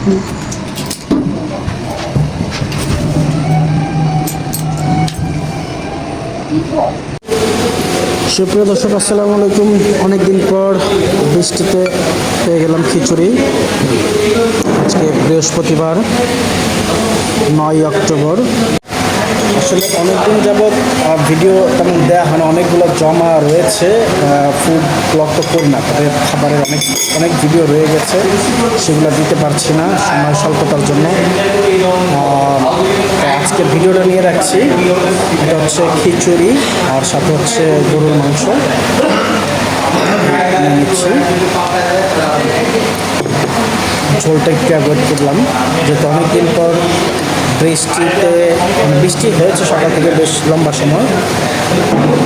সুপ্রিয় দর্শক, আসসালামু আলাইকুম। অনেকদিন পর বৃষ্টিতে পেয়ে গেলাম খিচুড়ি। আজকে বৃহস্পতিবার 9 অক্টোবর। আসলে অনেকদিন যাবৎ ভিডিও তেমন দেওয়া হয় না, অনেকগুলো জমা রয়েছে। ফুড ব্লগ তো করি না, তবে খাবারের অনেক ভিডিও রয়ে গেছে, সেগুলো দিতে পারছি না সময় স্বল্পতার জন্য। আজকে ভিডিওটা নিয়ে রাখছি। এটা হচ্ছে খিচুড়ি আর সাথে হচ্ছে গরুর মাংস নিচ্ছি। ঝোলটা একটু অ্যাভয়েড করলাম, যেহেতু অনেকদিন পর বৃষ্টি হয়েছে সকাল থেকে বেশ লম্বা সময়।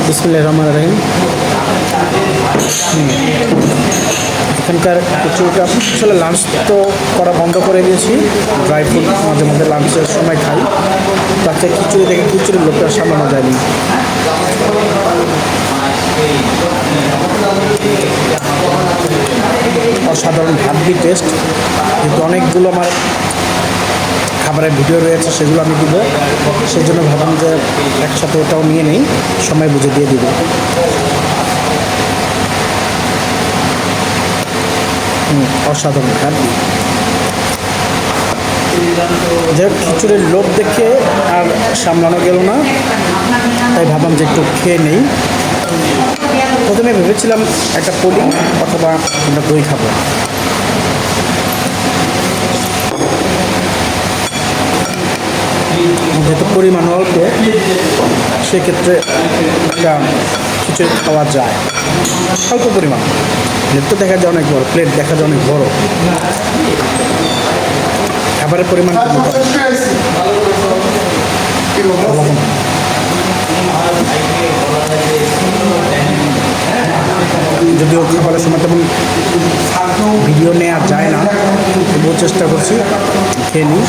বিসমিল্লাহির রহমানির রহিম। এখানকার খিচুড়িটা আসলে লাঞ্চ তো করা বন্ধ করে দিয়েছি, ড্রাই ফ্রুট মাঝে মধ্যে লাঞ্চের সময় খাই। তাতে খিচুড়ি থেকে খিচুড়ির লোকটা সামলানো যায়নি। অসাধারণ হাড্ডি টেস্ট, কিন্তু অনেকগুলো আমার খাবারের ভিডিও রয়েছে, সেগুলো আমি দিব। সেই জন্য ভাবলাম যে একসাথে ওটাও নিয়ে নেই, সময় বুঝে দিয়ে দিব। অসাধারণ হাড্ডি। যে খিচুড়ির লোভ দেখে আর সামলানো গেল না, তাই ভাবলাম যে একটু খেয়ে নেই। প্রথমে ভেবেছিলাম একটা পুডিং অথবা একটা দই খাবো, যেহেতু পরিমাণ অল্প, সেক্ষেত্রে একটা খিচুড়ি খাওয়া যায় অল্প পরিমাণ। প্লেট তো দেখা যায় অনেক বড়, প্লেট দেখা যায় অনেক বড়, খাবারের পরিমাণ যদিও খাবারের সময় তেমন ভিডিও নেওয়া যায় না, তবুও চেষ্টা করছি খেয়ে নিই।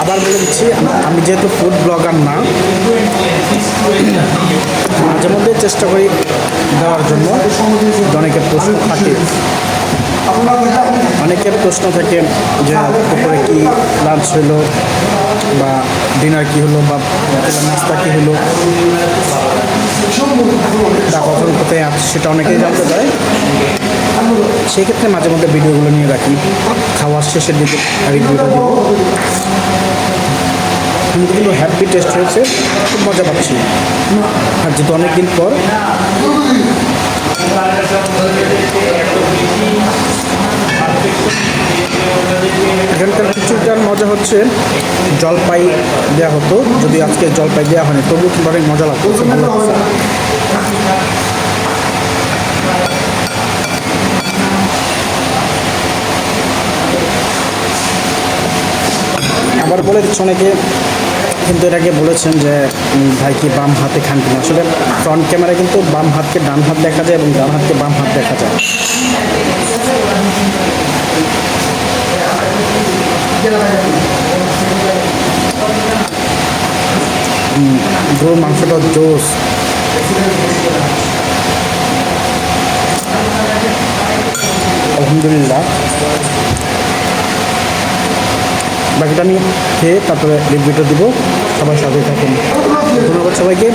আবার বলে দিচ্ছি, আমি যেহেতু ফুড ব্লগার না, মাঝে মধ্যে চেষ্টা করি দেওয়ার জন্য। অনেকের প্রশ্ন থাকে, যে দুপুরে কী লাঞ্চ হলো বা ডিনার কী হলো বা নাস্তা কী হলো, তা কখন কোথায় আছে সেটা অনেকেই জানতে চায়। সেক্ষেত্রে মাঝে মধ্যে ভিডিওগুলো নিয়ে রাখি। খাওয়ার শেষের দিকে রিভিউটা দিব। কিন্তু হ্যাপি টেস্ট হয়েছে, খুব মজা পাচ্ছি। আর যেহেতু অনেকদিন পর, এখানকার খিচুড়িটার মজা হচ্ছে জলপাই দেওয়া হতো, যদি আজকে জলপাই দেওয়া হয়নি, তবুও কিন্তু অনেক মজা লাগতো, ভালো লাগছে। আবার বলে দিচ্ছে অনেকে, কিন্তু এর আগে বলেছেন যে ভাই কি বাম হাতে খান কিনা। আসলে ফ্রন্ট ক্যামেরায় কিন্তু বাম হাতকে ডান হাত দেখা যায় এবং ডান হাতকে বাম হাত দেখা যায়। গরুর মাংসটা জোস। আলহামদুলিল্লাহ। বাকিটা আমি খেয়ে তারপরে রিভিউটা দিব। সবাই সাথে থাকুন। ধন্যবাদ সবাইকে।